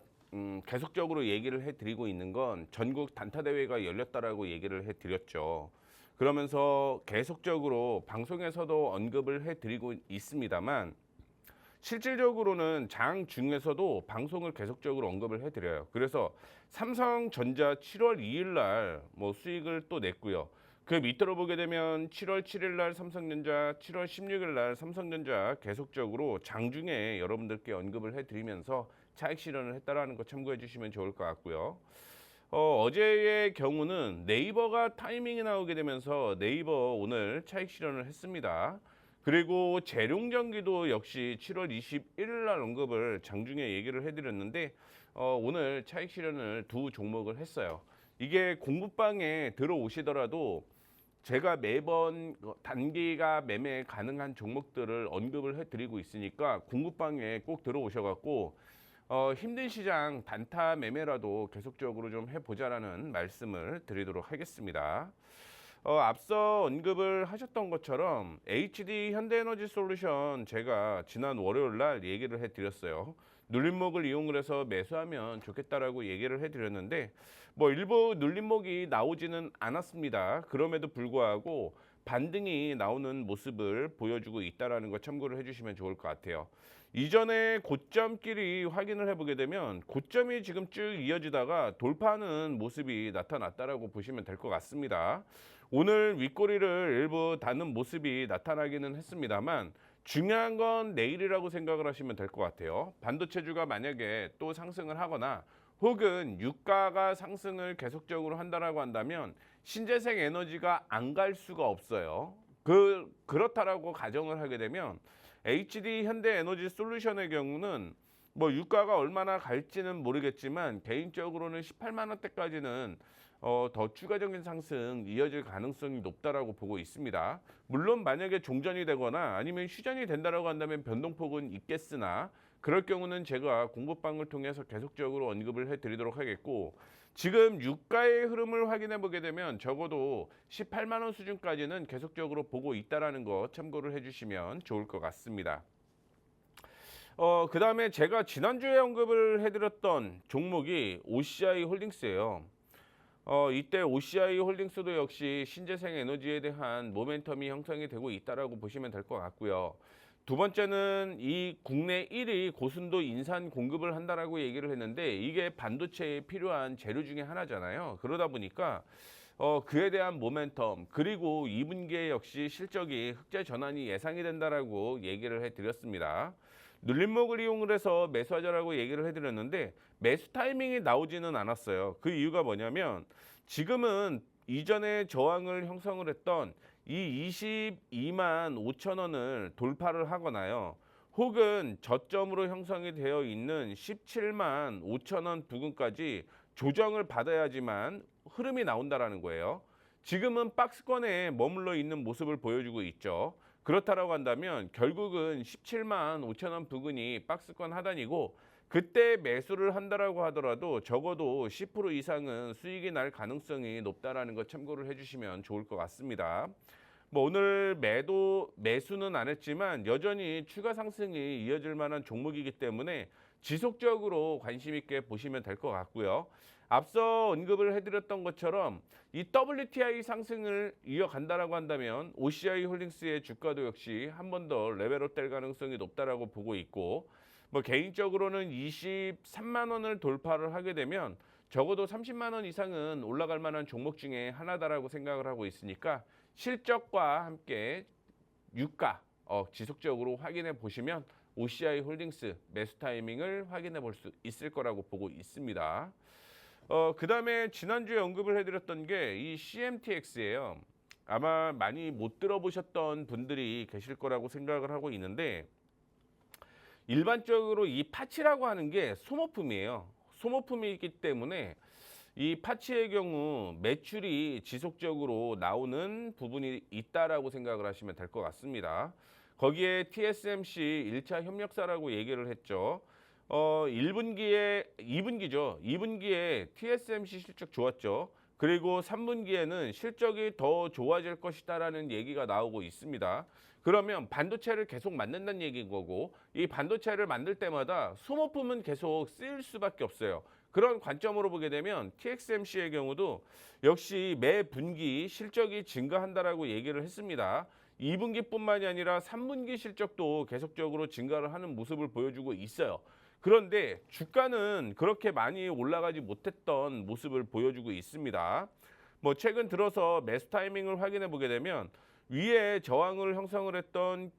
계속적으로 얘기를 해드리고 있는 건 전국 단타 대회가 열렸다라고 얘기를 해드렸죠. 그러면서 계속적으로 방송에서도 언급을 해드리고 있습니다만 실질적으로는 장 중에서도 방송을 계속적으로 언급을 해드려요. 그래서 삼성전자 7월 2일 날 뭐 수익을 또 냈고요. 그 밑으로 보게 되면 7월 7일 날 삼성전자, 7월 16일 날 삼성전자 계속적으로 장중에 여러분들께 언급을 해드리면서 차익 실현을 했다라는 거 참고해 주시면 좋을 것 같고요. 어제의 경우는 네이버가 타이밍이 나오게 되면서 네이버 오늘 차익 실현을 했습니다. 그리고 재룡전기도 역시 7월 21일 날 언급을 장중에 얘기를 해드렸는데 오늘 차익 실현을 두 종목을 했어요. 이게 공부방에 들어오시더라도 제가 매번 단기가 매매 가능한 종목들을 언급을 해드리고 있으니까 공부방에 꼭 들어오셔갖고 힘든 시장 단타 매매라도 계속적으로 좀 해보자라는 말씀을 드리도록 하겠습니다. 앞서 언급을 하셨던 것처럼 HD 현대에너지솔루션 제가 지난 월요일 날 얘기를 해드렸어요. 눌림목을 이용을 해서 매수하면 좋겠다라고 얘기를 해드렸는데 뭐 일부 눌림목이 나오지는 않았습니다. 그럼에도 불구하고 반등이 나오는 모습을 보여주고 있다는 거 참고를 해주시면 좋을 것 같아요. 이전에 고점끼리 확인을 해보게 되면 고점이 지금 쭉 이어지다가 돌파하는 모습이 나타났다라고 보시면 될 것 같습니다. 오늘 윗꼬리를 일부 닿는 모습이 나타나기는 했습니다만 중요한 건 내일이라고 생각을 하시면 될 것 같아요. 반도체주가 만약에 또 상승을 하거나 혹은 유가가 상승을 계속적으로 한다라고 한다면 신재생 에너지가 안 갈 수가 없어요. 그렇다라고 가정을 하게 되면 HD 현대에너지솔루션의 경우는 뭐 유가가 얼마나 갈지는 모르겠지만 개인적으로는 18만 원대까지는 더 추가적인 상승 이어질 가능성이 높다라고 보고 있습니다. 물론 만약에 종전이 되거나 아니면 휴전이 된다라고 한다면 변동폭은 있겠으나 그럴 경우는 제가 공부방을 통해서 계속적으로 언급을 해드리도록 하겠고 지금 유가의 흐름을 확인해 보게 되면 적어도 18만 원 수준까지는 계속적으로 보고 있다라는 거 참고를 해주시면 좋을 것 같습니다. 그 다음에 제가 지난주에 언급을 해드렸던 종목이 OCI 홀딩스예요. 이때 OCI 홀딩스도 역시 신재생 에너지에 대한 모멘텀이 형성이 되고 있다라고 보시면 될 것 같고요. 두 번째는 이 국내 1위 고순도 인산 공급을 한다라고 얘기를 했는데 이게 반도체에 필요한 재료 중에 하나잖아요. 그러다 보니까 그에 대한 모멘텀 그리고 2분기에 역시 실적이 흑자 전환이 예상이 된다라고 얘기를 해드렸습니다. 눌림목을 이용을 해서 매수하자라고 얘기를 해드렸는데 매수 타이밍이 나오지는 않았어요. 그 이유가 뭐냐면 지금은 이전에 저항을 형성을 했던 이 22만 5천 원을 돌파를 하거나요. 혹은 저점으로 형성이 되어 있는 17만 5천 원 부근까지 조정을 받아야지만 흐름이 나온다라는 거예요. 지금은 박스권에 머물러 있는 모습을 보여주고 있죠. 그렇다라고 한다면 결국은 17만 5천 원 부근이 박스권 하단이고 그때 매수를 한다라고 하더라도 적어도 10% 이상은 수익이 날 가능성이 높다라는 거 참고를 해주시면 좋을 것 같습니다. 뭐 오늘 매수는 안 했지만 여전히 추가 상승이 이어질 만한 종목이기 때문에 지속적으로 관심 있게 보시면 될 것 같고요. 앞서 언급을 해드렸던 것처럼 이 WTI 상승을 이어간다라고 한다면 OCI 홀딩스의 주가도 역시 한 번 더 레벨업 될 가능성이 높다라고 보고 있고 뭐 개인적으로는 23만 원을 돌파를 하게 되면 적어도 30만 원 이상은 올라갈 만한 종목 중에 하나다라고 생각을 하고 있으니까 실적과 함께 유가 지속적으로 확인해 보시면 OCI 홀딩스 매수 타이밍을 확인해 볼 수 있을 거라고 보고 있습니다. 그 다음에 지난주에 언급을 해드렸던 게 이 CMTX예요. 아마 많이 못 들어보셨던 분들이 계실 거라고 생각을 하고 있는데 일반적으로 이 파치라고 하는 게 소모품이에요. 소모품이기 때문에 이 파치의 경우 매출이 지속적으로 나오는 부분이 있다라고 생각을 하시면 될 것 같습니다. 거기에 TSMC 1차 협력사라고 얘기를 했죠. 2분기죠. 2분기에 TSMC 실적 좋았죠. 그리고 3분기에는 실적이 더 좋아질 것이다라는 얘기가 나오고 있습니다. 그러면 반도체를 계속 만든다는 얘기인 거고 이 반도체를 만들 때마다 소모품은 계속 쓰일 수밖에 없어요. 그런 관점으로 보게 되면 TSMC의 경우도 역시 매 분기 실적이 증가한다라고 얘기를 했습니다. 2분기뿐만이 아니라 3분기 실적도 계속적으로 증가를 하는 모습을 보여주고 있어요. 그런데 주가는 그렇게 많이 올라가지 못했던 모습을 보여주고 있습니다. 뭐 최근 들어서 매수 타이밍을 확인해 보게 되면 위에 저항을 형성을 했던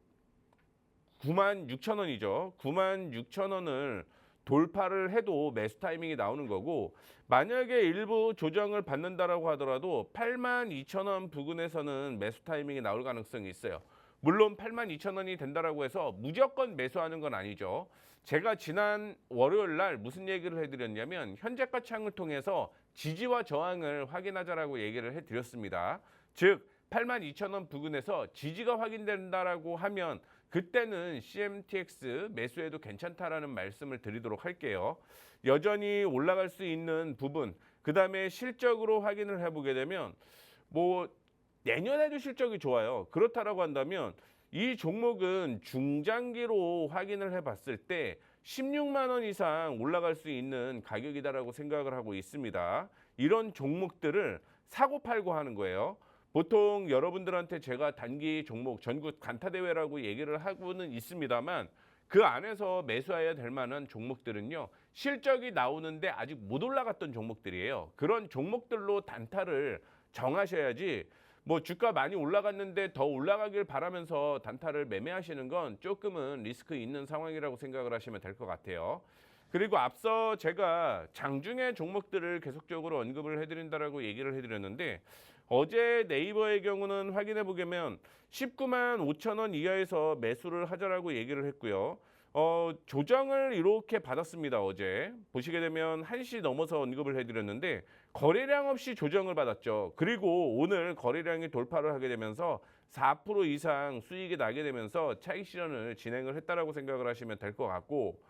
9만 6천 원이죠. 9만 6천 원을 돌파를 해도 매수 타이밍이 나오는 거고 만약에 일부 조정을 받는다라고 하더라도 8만 2천 원 부근에서는 매수 타이밍이 나올 가능성이 있어요. 물론 8만 2천 원이 된다라고 해서 무조건 매수하는 건 아니죠. 제가 지난 월요일 날 무슨 얘기를 해드렸냐면 현재가 창을 통해서 지지와 저항을 확인하자라고 얘기를 해드렸습니다. 즉 8만 2천 원 부근에서 지지가 확인된다라고 하면 그때는 CMTX 매수해도 괜찮다라는 말씀을 드리도록 할게요. 여전히 올라갈 수 있는 부분, 그 다음에 실적으로 확인을 해보게 되면 뭐 내년에도 실적이 좋아요. 그렇다라고 한다면 이 종목은 중장기로 확인을 해봤을 때 16만 원 이상 올라갈 수 있는 가격이다라고 생각을 하고 있습니다. 이런 종목들을 사고 팔고 하는 거예요. 보통 여러분들한테 제가 단기 종목 전국 간타 대회라고 얘기를 하고는 있습니다만 그 안에서 매수해야 될 만한 종목들은요. 실적이 나오는데 아직 못 올라갔던 종목들이에요. 그런 종목들로 단타를 정하셔야지 뭐 주가 많이 올라갔는데 더 올라가길 바라면서 단타를 매매하시는 건 조금은 리스크 있는 상황이라고 생각을 하시면 될 것 같아요. 그리고 앞서 제가 장중에 종목들을 계속적으로 언급을 해드린다라고 얘기를 해드렸는데 어제 네이버의 경우는 확인해 보면 19만 5천 원 이하에서 매수를 하자라고 얘기를 했고요. 조정을 이렇게 받았습니다. 어제 보시게 되면 1시 넘어서 언급을 해드렸는데 거래량 없이 조정을 받았죠. 그리고 오늘 거래량이 돌파를 하게 되면서 4% 이상 수익이 나게 되면서 차익 실현을 진행을 했다라고 생각을 하시면 될 것 같고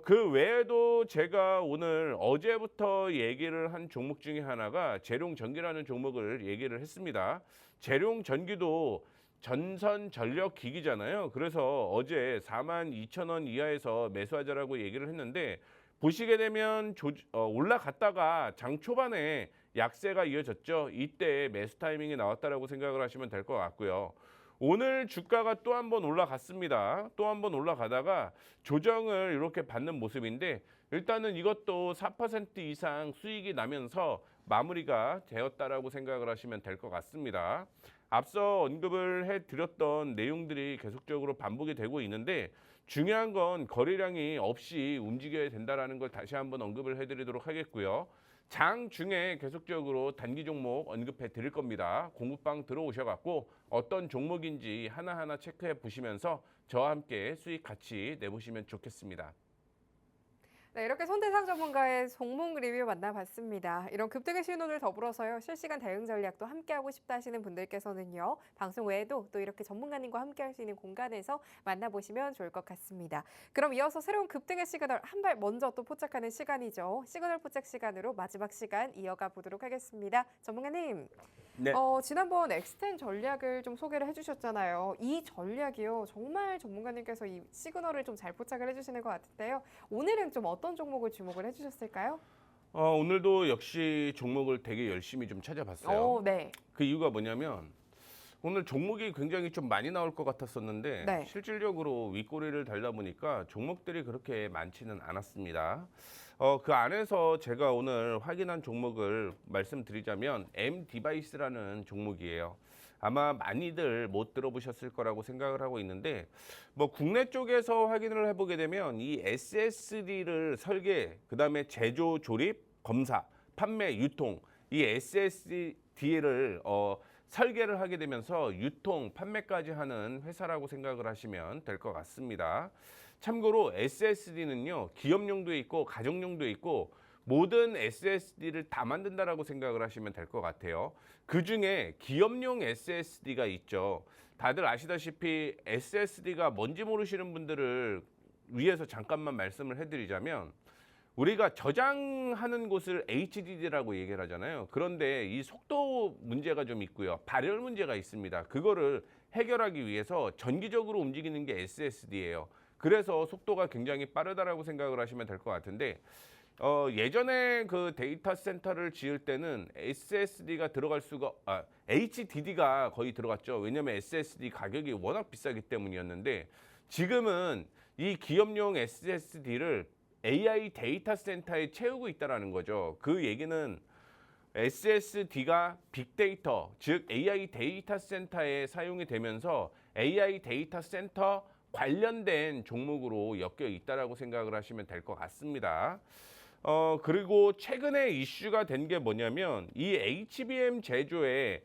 그 외에도 제가 오늘 어제부터 얘기를 한 종목 중에 하나가 재룡전기라는 종목을 얘기를 했습니다. 재룡전기도 전선 전력 기기잖아요. 그래서 어제 4만 2천 원 이하에서 매수하자라고 얘기를 했는데 보시게 되면 올라갔다가 장 초반에 약세가 이어졌죠. 이때 매수 타이밍이 나왔다라고 생각을 하시면 될 것 같고요. 오늘 주가가 또 한 번 올라갔습니다. 또 한 번 올라가다가 조정을 이렇게 받는 모습인데 일단은 이것도 4% 이상 수익이 나면서 마무리가 되었다라고 생각을 하시면 될 것 같습니다. 앞서 언급을 해드렸던 내용들이 계속적으로 반복이 되고 있는데 중요한 건 거래량이 없이 움직여야 된다는 걸 다시 한번 언급을 해드리도록 하겠고요. 장 중에 계속적으로 단기 종목 언급해 드릴 겁니다. 공부방 들어오셔갖고 어떤 종목인지 하나하나 체크해 보시면서 저와 함께 수익 같이 내보시면 좋겠습니다. 네, 이렇게 손대상 전문가의 종목 리뷰 만나봤습니다. 이런 급등의 신호를 더불어서요, 실시간 대응 전략도 함께하고 싶다 하시는 분들께서는요, 방송 외에도 또 이렇게 전문가님과 함께할 수 있는 공간에서 만나보시면 좋을 것 같습니다. 그럼 이어서 새로운 급등의 시그널 한 발 먼저 또 포착하는 시간이죠. 시그널 포착 시간으로 마지막 시간 이어가 보도록 하겠습니다. 전문가님. 네. 지난번 엑스텐 전략을 좀 소개를 해주셨잖아요. 이 전략이요, 정말 전문가님께서 이 시그널을 좀 잘 포착을 해주시는 것 같은데요. 오늘은 좀 어떤 종목을 주목을 해주셨을까요? 오늘도 역시 종목을 되게 열심히 좀 찾아봤어요. 네. 그 이유가 뭐냐면 오늘 종목이 굉장히 좀 많이 나올 것 같았었는데 네. 실질적으로 윗꼬리를 달다 보니까 종목들이 그렇게 많지는 않았습니다. 그 안에서 제가 오늘 확인한 종목을 말씀드리자면 M 디바이스라는 종목이에요. 아마 많이들 못 들어보셨을 거라고 생각을 하고 있는데 뭐 국내 쪽에서 확인을 해보게 되면 이 SSD를 설계, 그다음에 제조, 조립, 검사, 판매, 유통 이 SSD를 설계를 하게 되면서 유통, 판매까지 하는 회사라고 생각을 하시면 될 것 같습니다. 참고로 SSD는요, 기업용도 있고 가정용도 있고 모든 SSD를 다 만든다라고 생각을 하시면 될 것 같아요. 그 중에 기업용 SSD가 있죠. 다들 아시다시피 SSD가 뭔지 모르시는 분들을 위해서 잠깐만 말씀을 해드리자면 우리가 저장하는 곳을 HDD라고 얘기를 하잖아요. 그런데 이 속도 문제가 좀 있고요. 발열 문제가 있습니다. 그거를 해결하기 위해서 전기적으로 움직이는 게 SSD예요. 그래서 속도가 굉장히 빠르다라고 생각을 하시면 될 것 같은데 예전에 그 데이터 센터를 지을 때는 SSD가 들어갈 수가 HDD가 거의 들어갔죠. 왜냐하면 SSD 가격이 워낙 비싸기 때문이었는데 지금은 이 기업용 SSD를 AI 데이터 센터에 채우고 있다라는 거죠. 그 얘기는 SSD가 빅데이터, 즉 AI 데이터 센터에 사용이 되면서 AI 데이터 센터 관련된 종목으로 엮여 있다라고 생각을 하시면 될 것 같습니다. 그리고 최근에 이슈가 된 게 뭐냐면 이 HBM 제조의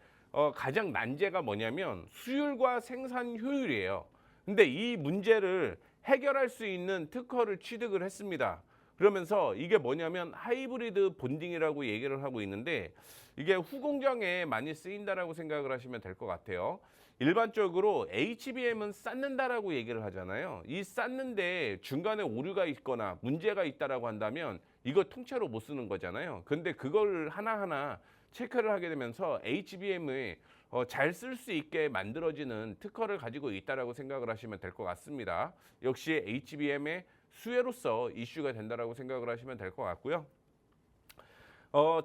가장 난제가 뭐냐면 수율과 생산 효율이에요. 근데 이 문제를 해결할 수 있는 특허를 취득을 했습니다. 그러면서 이게 뭐냐면 하이브리드 본딩이라고 얘기를 하고 있는데 이게 후공정에 많이 쓰인다라고 생각을 하시면 될 것 같아요. 일반적으로 HBM은 쌓는다라고 얘기를 하잖아요. 이 쌓는데 중간에 오류가 있거나 문제가 있다라고 한다면 이거 통째로 못 쓰는 거잖아요. 근데 그걸 하나하나 체크를 하게 되면서 HBM을 잘 쓸 수 있게 만들어지는 특허를 가지고 있다라고 생각을 하시면 될 것 같습니다. 역시 HBM의 수혜로서 이슈가 된다라고 생각을 하시면 될 것 같고요.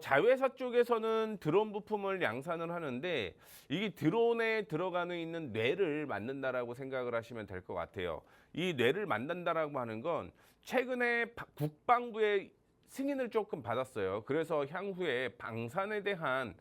자회사 쪽에서는 드론 부품을 양산을 하는데 이 드론에 들어가는 있는 뇌를 만든다라고 생각을 하시면 될 것 같아요. 이 뇌를 만든다라고 하는 건 최근에 국방부의 승인을 조금 받았어요. 그래서 향후에 방산에 대한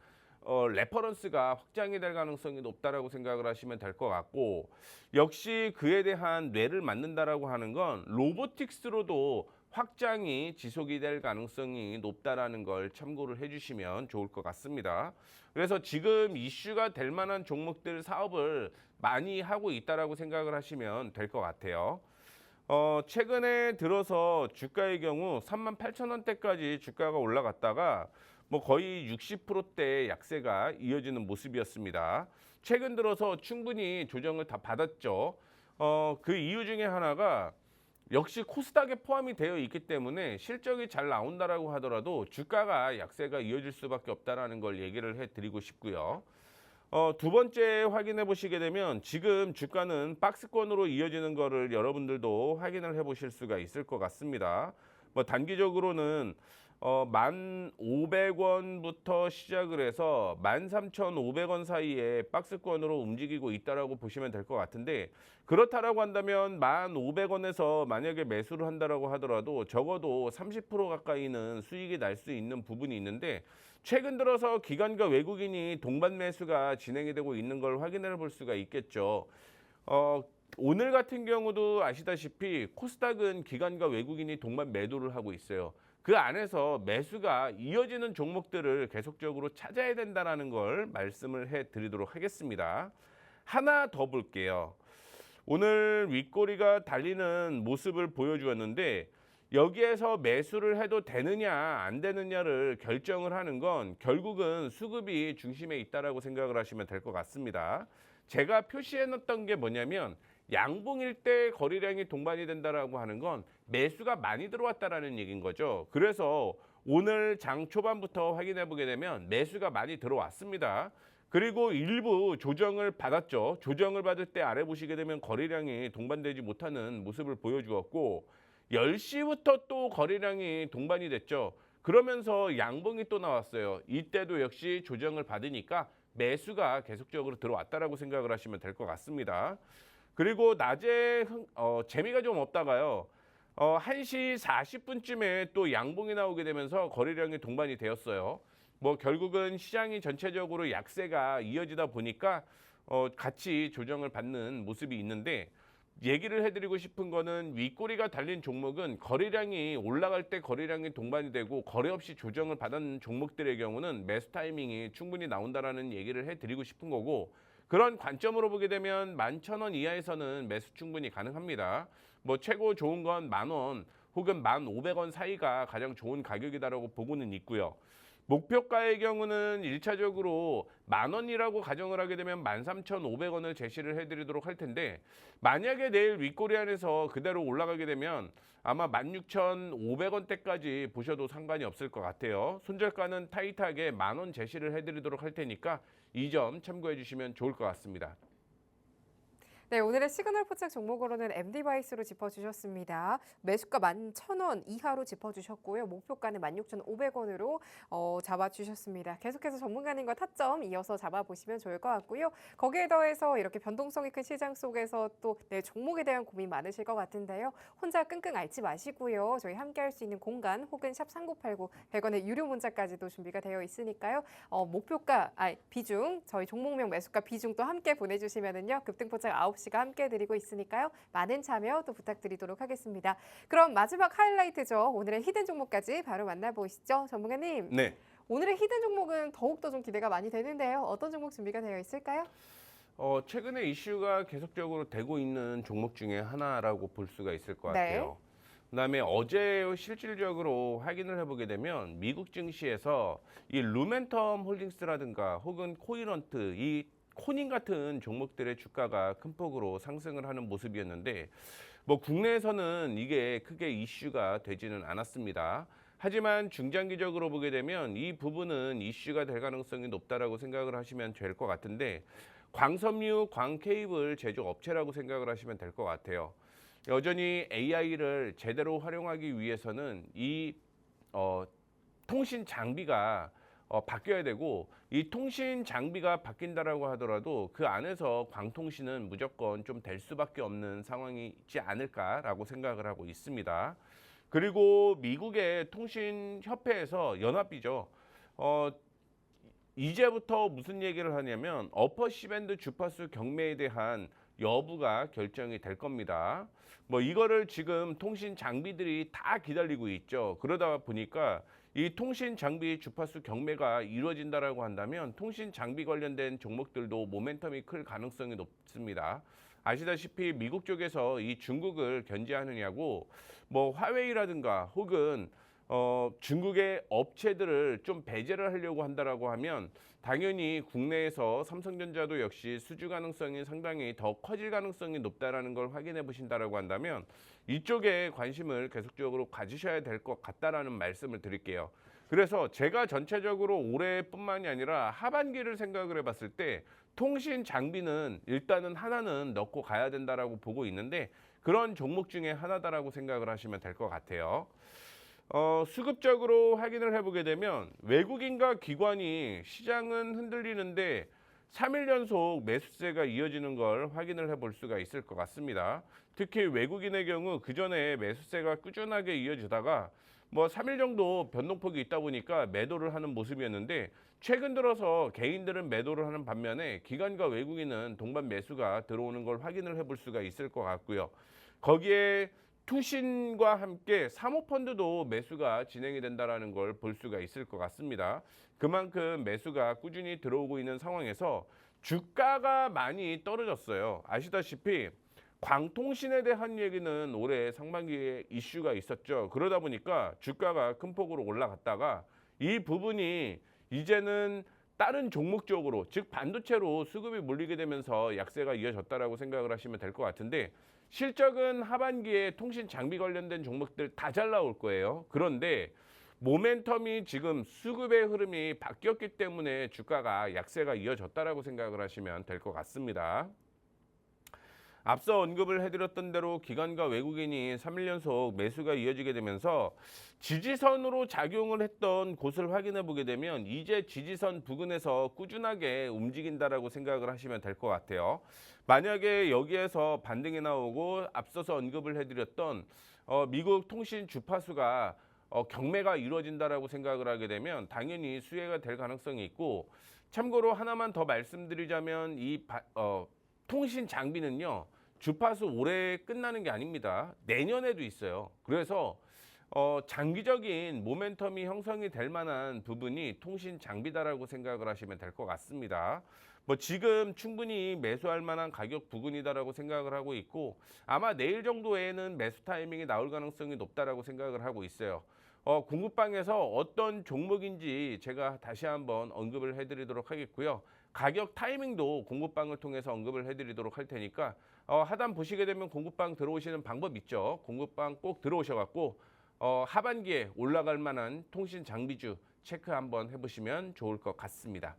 레퍼런스가 확장이 될 가능성이 높다라고 생각을 하시면 될 것 같고, 역시 그에 대한 뇌를 만든다라고 하는 건 로보틱스로도 확장이 지속이 될 가능성이 높다라는 걸 참고를 해주시면 좋을 것 같습니다. 그래서 지금 이슈가 될 만한 종목들 사업을 많이 하고 있다라고 생각을 하시면 될 것 같아요. 최근에 들어서 주가의 경우 38,000원대까지 주가가 올라갔다가 뭐 거의 60%대 약세가 이어지는 모습이었습니다. 최근 들어서 충분히 조정을 다 받았죠. 그 이유 중에 하나가 역시 코스닥에 포함이 되어 있기 때문에 실적이 잘 나온다라고 하더라도 주가가 약세가 이어질 수밖에 없다라는 걸 얘기를 해드리고 싶고요. 두 번째 확인해 보시게 되면 지금 주가는 박스권으로 이어지는 거를 여러분들도 확인을 해 보실 수가 있을 것 같습니다. 뭐 단기적으로는 1,500원부터 시작을 해서 13,500원 사이에 박스권으로 움직이고 있다라고 보시면 될 것 같은데, 그렇다라고 한다면 1,500원에서 만약에 매수를 한다라고 하더라도 적어도 30% 가까이는 수익이 날 수 있는 부분이 있는데, 최근 들어서 기관과 외국인이 동반 매수가 진행이 되고 있는 걸 확인해 볼 수가 있겠죠. 오늘 같은 경우도 아시다시피 코스닥은 기관과 외국인이 동반 매도를 하고 있어요. 그 안에서 매수가 이어지는 종목들을 계속적으로 찾아야 된다는 걸 말씀을 해드리도록 하겠습니다. 하나 더 볼게요. 오늘 윗꼬리가 달리는 모습을 보여주었는데, 여기에서 매수를 해도 되느냐 안 되느냐를 결정을 하는 건 결국은 수급이 중심에 있다라고 생각을 하시면 될 것 같습니다. 제가 표시해 놨던 게 뭐냐면, 양봉일 때 거래량이 동반이 된다라고 하는 건 매수가 많이 들어왔다라는 얘기인 거죠. 그래서 오늘 장 초반부터 확인해 보게 되면 매수가 많이 들어왔습니다. 그리고 일부 조정을 받았죠. 조정을 받을 때 아래 보시게 되면 거래량이 동반되지 못하는 모습을 보여주었고, 10시부터 또 거래량이 동반이 됐죠. 그러면서 양봉이 또 나왔어요. 이때도 역시 조정을 받으니까 매수가 계속적으로 들어왔다라고 생각을 하시면 될 것 같습니다. 그리고 낮에 재미가 좀 없다가요. 1시 40분쯤에 또 양봉이 나오게 되면서 거래량이 동반이 되었어요. 뭐 결국은 시장이 전체적으로 약세가 이어지다 보니까 같이 조정을 받는 모습이 있는데, 얘기를 해드리고 싶은 거는 윗꼬리가 달린 종목은 거래량이 올라갈 때 거래량이 동반이 되고 거래 없이 조정을 받은 종목들의 경우는 매수 타이밍이 충분히 나온다라는 얘기를 해드리고 싶은 거고, 그런 관점으로 보게 되면 11,000원 이하에서는 매수 충분히 가능합니다. 뭐 최고 좋은 건 10,000원 혹은 1,500원 사이가 가장 좋은 가격이다라고 보고는 있고요. 목표가의 경우는 1차적으로 10,000원이라고 가정을 하게 되면 13,500원을 제시를 해드리도록 할 텐데, 만약에 내일 윗꼬리 안에서 그대로 올라가게 되면 아마 16,500원대까지 보셔도 상관이 없을 것 같아요. 손절가는 타이트하게 10,000원 제시를 해드리도록 할 테니까 이 점 참고해 주시면 좋을 것 같습니다. 네, 오늘의 시그널 포착 종목으로는 MD바이스로 짚어주셨습니다. 매수가 11,000원 이하로 짚어주셨고요. 목표가는 16,500원으로 잡아주셨습니다. 계속해서 전문가님과 타점 이어서 잡아보시면 좋을 것 같고요. 거기에 더해서 이렇게 변동성이 큰 시장 속에서 또 내 종목에 대한 고민 많으실 것 같은데요. 혼자 끙끙 앓지 마시고요. 저희 함께 할 수 있는 공간 혹은 샵 3989 100원의 유료 문자까지도 준비가 되어 있으니까요. 비중, 저희 종목명 매수가 비중도 함께 보내주시면은요. 급등 포착 9시가 함께 드리고 있으니까요. 많은 참여 또 부탁드리도록 하겠습니다. 그럼 마지막 하이라이트죠. 오늘의 히든 종목까지 바로 만나보시죠. 전문가님. 네. 오늘의 히든 종목은 더욱더 좀 기대가 많이 되는데요. 어떤 종목 준비가 되어 있을까요? 최근에 이슈가 계속적으로 되고 있는 종목 중에 하나라고 볼 수가 있을 것 네. 같아요. 그다음에 어제 실질적으로 확인을 해보게 되면 미국 증시에서 이 루멘텀 홀딩스라든가 혹은 코이런트, 이 코닌 같은 종목들의 주가가 큰 폭으로 상승을 하는 모습이었는데, 뭐 국내에서는 이게 크게 이슈가 되지는 않았습니다. 하지만 중장기적으로 보게 되면 이 부분은 이슈가 될 가능성이 높다라고 생각을 하시면 될 것 같은데 광섬유, 광케이블 제조업체라고 생각을 하시면 될 것 같아요. 여전히 AI를 제대로 활용하기 위해서는 이 통신 장비가 바뀌어야 되고 이 통신 장비가 바뀐다라고 하더라도 그 안에서 광통신은 무조건 좀 될 수밖에 없는 상황이 있지 않을까라고 생각을 하고 있습니다. 그리고 미국의 통신협회에서 연합이죠. 이제부터 무슨 얘기를 하냐면 어퍼 C밴드 주파수 경매에 대한 여부가 결정이 될 겁니다. 뭐 이거를 지금 통신 장비들이 다 기다리고 있죠. 그러다 보니까 이 통신 장비 주파수 경매가 이루어진다라고 한다면 통신 장비 관련된 종목들도 모멘텀이 클 가능성이 높습니다. 아시다시피 미국 쪽에서 이 중국을 견제하느냐고 뭐 화웨이라든가 혹은 중국의 업체들을 좀 배제를 하려고 한다라고 하면 당연히 국내에서 삼성전자도 역시 수주 가능성이 상당히 더 커질 가능성이 높다라는 걸 확인해 보신다라고 한다면 이쪽에 관심을 계속적으로 가지셔야 될 것 같다라는 말씀을 드릴게요. 그래서 제가 전체적으로 올해뿐만이 아니라 하반기를 생각을 해봤을 때 통신 장비는 일단은 하나는 넣고 가야 된다라고 보고 있는데 그런 종목 중에 하나다라고 생각을 하시면 될 것 같아요. 수급적으로 확인을 해보게 되면 외국인과 기관이 시장은 흔들리는데 3일 연속 매수세가 이어지는 걸 확인을 해볼 수가 있을 것 같습니다. 특히 외국인의 경우 그 전에 매수세가 꾸준하게 이어지다가 뭐 3일 정도 변동폭이 있다 보니까 매도를 하는 모습이었는데 최근 들어서 개인들은 매도를 하는 반면에 기관과 외국인은 동반 매수가 들어오는 걸 확인을 해볼 수가 있을 것 같고요. 거기에 투신과 함께 사모펀드도 매수가 진행이 된다는 걸 볼 수가 있을 것 같습니다. 그만큼 매수가 꾸준히 들어오고 있는 상황에서 주가가 많이 떨어졌어요. 아시다시피 광통신에 대한 얘기는 올해 상반기에 이슈가 있었죠. 그러다 보니까 주가가 큰 폭으로 올라갔다가 이 부분이 이제는 다른 종목 쪽으로 즉 반도체로 수급이 몰리게 되면서 약세가 이어졌다라고 생각을 하시면 될 것 같은데 실적은 하반기에 통신 장비 관련된 종목들 다 잘 나올 거예요. 그런데 모멘텀이 지금 수급의 흐름이 바뀌었기 때문에 주가가 약세가 이어졌다라고 생각을 하시면 될 것 같습니다. 앞서 언급을 해드렸던 대로 기관과 외국인이 3일 연속 매수가 이어지게 되면서 지지선으로 작용을 했던 곳을 확인해 보게 되면 이제 지지선 부근에서 꾸준하게 움직인다라고 생각을 하시면 될 것 같아요. 만약에 여기에서 반등이 나오고 앞서서 언급을 해드렸던 미국 통신 주파수가 경매가 이루어진다라고 생각을 하게 되면 당연히 수혜가 될 가능성이 있고 참고로 하나만 더 말씀드리자면 통신 장비는요. 주파수 올해 끝나는 게 아닙니다. 내년에도 있어요. 그래서 장기적인 모멘텀이 형성이 될 만한 부분이 통신 장비다라고 생각을 하시면 될 것 같습니다. 뭐 지금 충분히 매수할 만한 가격 부근이다라고 생각을 하고 있고 아마 내일 정도에는 매수 타이밍이 나올 가능성이 높다라고 생각을 하고 있어요. 공급방에서 어떤 종목인지 제가 다시 한번 언급을 해드리도록 하겠고요. 가격 타이밍도 공급방을 통해서 언급을 해드리도록 할 테니까 하단 보시게 되면 공급방 들어오시는 방법 있죠. 공급방 꼭 들어오셔갖고 하반기에 올라갈 만한 통신 장비주 체크 한번 해보시면 좋을 것 같습니다.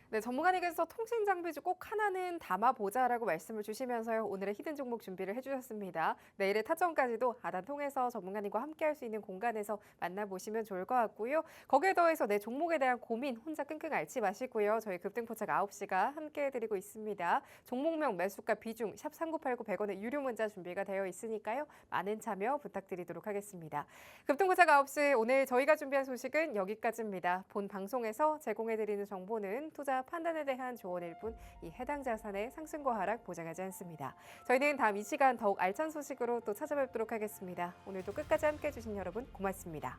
네, 전문가님께서 통신 장비주 꼭 하나는 담아보자라고 말씀을 주시면서요. 오늘의 히든 종목 준비를 해주셨습니다. 내일의 타점까지도 하단 통해서 전문가님과 함께할 수 있는 공간에서 만나보시면 좋을 것 같고요. 거기에 더해서 내 종목에 대한 고민 혼자 끙끙 앓지 마시고요. 저희 급등포착 9시가 함께해드리고 있습니다. 종목명, 매수가, 비중, 샵 3989 100원의 유료 문자 준비가 되어 있으니까요. 많은 참여 부탁드리도록 하겠습니다. 급등포착 9시 오늘 저희가 준비한 소식은 여기까지입니다. 본 방송에서 제공해드리는 정보는 투자 판단에 대한 조언일 뿐 이 해당 자산의 상승과 하락 보장하지 않습니다. 저희는 다음 이 시간 더욱 알찬 소식으로 또 찾아뵙도록 하겠습니다. 오늘도 끝까지 함께해 주신 여러분 고맙습니다.